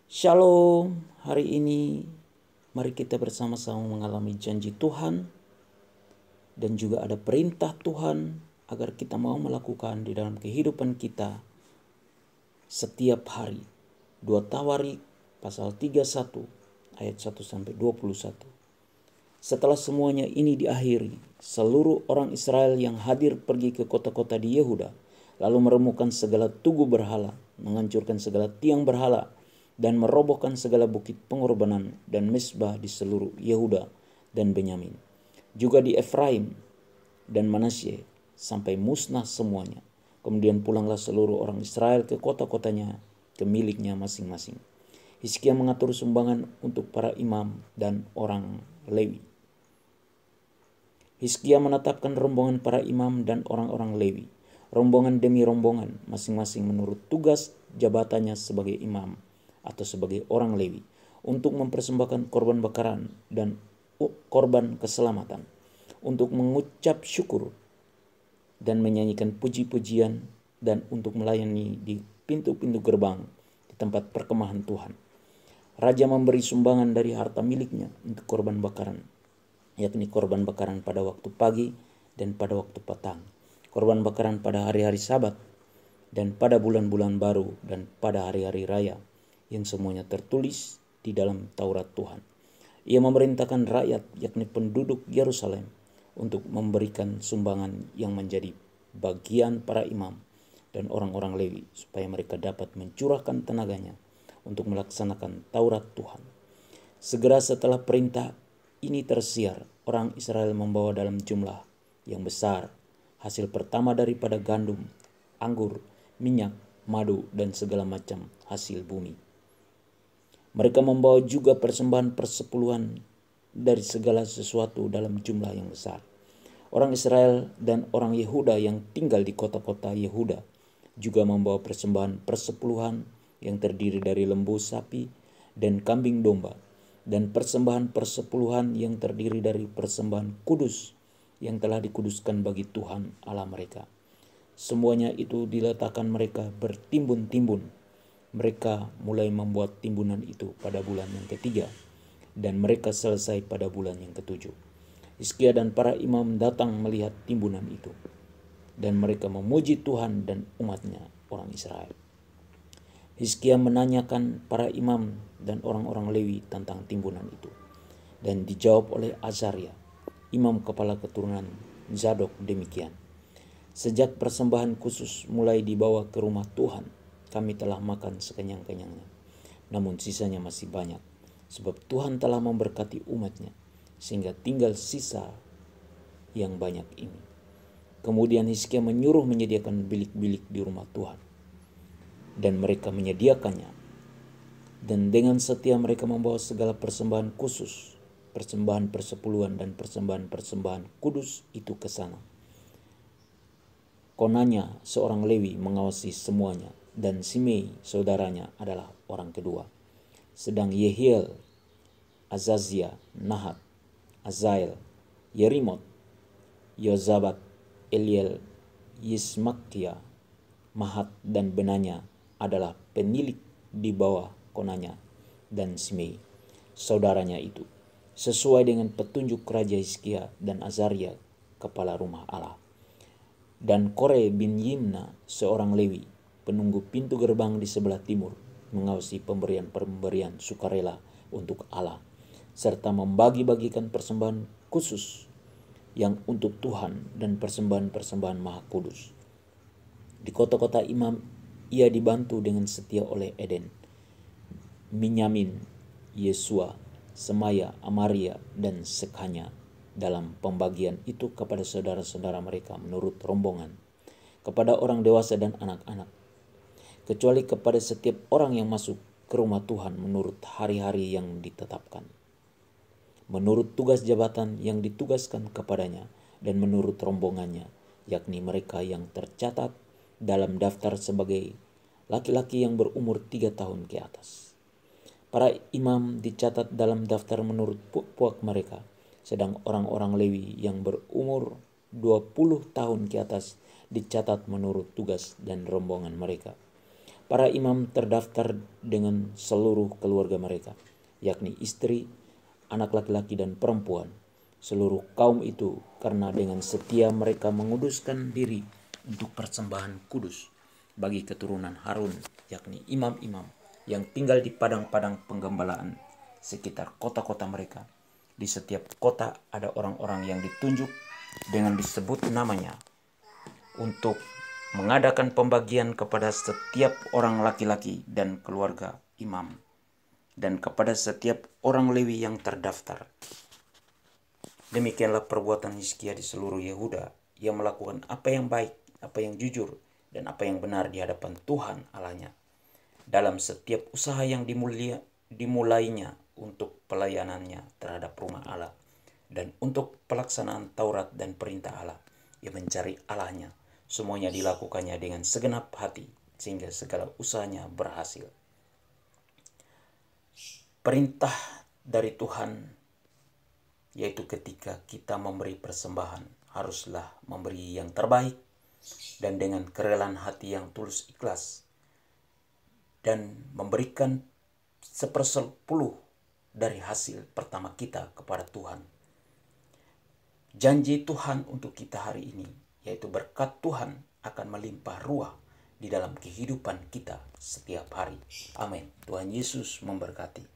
Shalom, hari ini mari kita bersama-sama mengalami janji Tuhan dan juga ada perintah Tuhan agar kita mau melakukan di dalam kehidupan kita setiap hari. 2 Tawarik pasal 31 ayat 1 sampai 21. Setelah semuanya ini diakhiri, seluruh orang Israel yang hadir pergi ke kota-kota di Yehuda, lalu meremukkan segala tugu berhala, menghancurkan segala tiang berhala, dan merobohkan segala bukit pengorbanan dan mezbah di seluruh Yehuda dan Benyamin, juga di Efraim dan Manasye, sampai musnah semuanya. Kemudian pulanglah seluruh orang Israel ke kota-kotanya, ke miliknya masing-masing. Hizkia mengatur sumbangan untuk para imam dan orang Lewi. Hizkia menetapkan rombongan para imam dan orang-orang Lewi, rombongan demi rombongan, masing-masing menurut tugas jabatannya sebagai imam atau sebagai orang Lewi, untuk mempersembahkan korban bakaran dan korban keselamatan, untuk mengucap syukur dan menyanyikan puji-pujian, dan untuk melayani di pintu-pintu gerbang di tempat perkemahan Tuhan. Raja memberi sumbangan dari harta miliknya untuk korban bakaran, yakni korban bakaran pada waktu pagi dan pada waktu petang, korban bakaran pada hari-hari Sabat dan pada bulan-bulan baru dan pada hari-hari raya, yang semuanya tertulis di dalam Taurat Tuhan. Ia memerintahkan rakyat, yakni penduduk Yerusalem, untuk memberikan sumbangan yang menjadi bagian para imam dan orang-orang Lewi, supaya mereka dapat mencurahkan tenaganya untuk melaksanakan Taurat Tuhan. Segera setelah perintah ini tersiar, orang Israel membawa dalam jumlah yang besar hasil pertama daripada gandum, anggur, minyak, madu, dan segala macam hasil bumi. Mereka membawa juga persembahan persepuluhan dari segala sesuatu dalam jumlah yang besar. Orang Israel dan orang Yehuda yang tinggal di kota-kota Yehuda juga membawa persembahan persepuluhan yang terdiri dari lembu sapi dan kambing domba, dan persembahan persepuluhan yang terdiri dari persembahan kudus yang telah dikuduskan bagi Tuhan Allah mereka. Semuanya itu diletakkan mereka bertimbun-timbun. Mereka mulai membuat timbunan itu pada bulan yang ketiga, dan mereka selesai pada bulan yang ketujuh. Hizkia dan para imam datang melihat timbunan itu, dan mereka memuji Tuhan dan umatnya, orang Israel. Hizkia menanyakan para imam dan orang-orang Lewi tentang timbunan itu, dan dijawab oleh Azaria, imam kepala keturunan Zadok, demikian: sejak persembahan khusus mulai dibawa ke rumah Tuhan, kami telah makan sekenyang-kenyangnya. Namun sisanya masih banyak, sebab Tuhan telah memberkati umatnya, sehingga tinggal sisa yang banyak ini. Kemudian Hizkia menyuruh menyediakan bilik-bilik di rumah Tuhan, dan mereka menyediakannya. Dan dengan setia mereka membawa segala persembahan khusus, persembahan persepuluhan dan persembahan-persembahan kudus itu ke sana. Konanya seorang Lewi mengawasi semuanya, dan Simei saudaranya adalah orang kedua. Sedang Yehiel, Azazia, Nahat, Azael, Yerimot, Yozabat, Eliel, Yismakia, Mahat, dan Benanya adalah penilik di bawah Konanya dan Simei saudaranya itu, sesuai dengan petunjuk Raja Hizkia dan Azaria kepala rumah Allah. Dan Kore bin Yimna seorang Lewi, penunggu pintu gerbang di sebelah timur, mengawasi pemberian-pemberian sukarela untuk Allah, serta membagi-bagikan persembahan khusus yang untuk Tuhan dan persembahan-persembahan maha kudus. Di kota-kota imam ia dibantu dengan setia oleh Eden, Minyamin, Yesua, Semaya, Amaria, dan Sekhanya dalam pembagian itu kepada saudara-saudara mereka menurut rombongan, kepada orang dewasa dan anak-anak, kecuali kepada setiap orang yang masuk ke rumah Tuhan menurut hari-hari yang ditetapkan, menurut tugas jabatan yang ditugaskan kepadanya, dan menurut rombongannya, yakni mereka yang tercatat dalam daftar sebagai laki-laki yang berumur 3 tahun ke atas. Para imam dicatat dalam daftar menurut puak mereka, sedang orang-orang Lewi yang berumur 20 tahun ke atas dicatat menurut tugas dan rombongan mereka. Para imam terdaftar dengan seluruh keluarga mereka, yakni istri, anak laki-laki dan perempuan, seluruh kaum itu, karena dengan setia mereka menguduskan diri untuk persembahan kudus bagi keturunan Harun, yakni imam-imam yang tinggal di padang-padang penggembalaan sekitar kota-kota mereka. Di setiap kota ada orang-orang yang ditunjuk dengan disebut namanya untuk mengadakan pembagian kepada setiap orang laki-laki dan keluarga imam, dan kepada setiap orang Lewi yang terdaftar. Demikianlah perbuatan Hizkia di seluruh Yehuda. Ia melakukan apa yang baik, apa yang jujur, dan apa yang benar di hadapan Tuhan Allahnya, dalam setiap usaha yang dimulainya untuk pelayanannya terhadap rumah Allah, dan untuk pelaksanaan Taurat dan perintah Allah. Ia mencari Allahnya. Semuanya dilakukannya dengan segenap hati, sehingga segala usahanya berhasil. Perintah dari Tuhan, yaitu ketika kita memberi persembahan, haruslah memberi yang terbaik dan dengan kerelaan hati yang tulus ikhlas, dan memberikan 1/10 dari hasil pertama kita kepada Tuhan. Janji Tuhan untuk kita hari ini, yaitu berkat Tuhan akan melimpah ruah di dalam kehidupan kita setiap hari. Amin. Tuhan Yesus memberkati.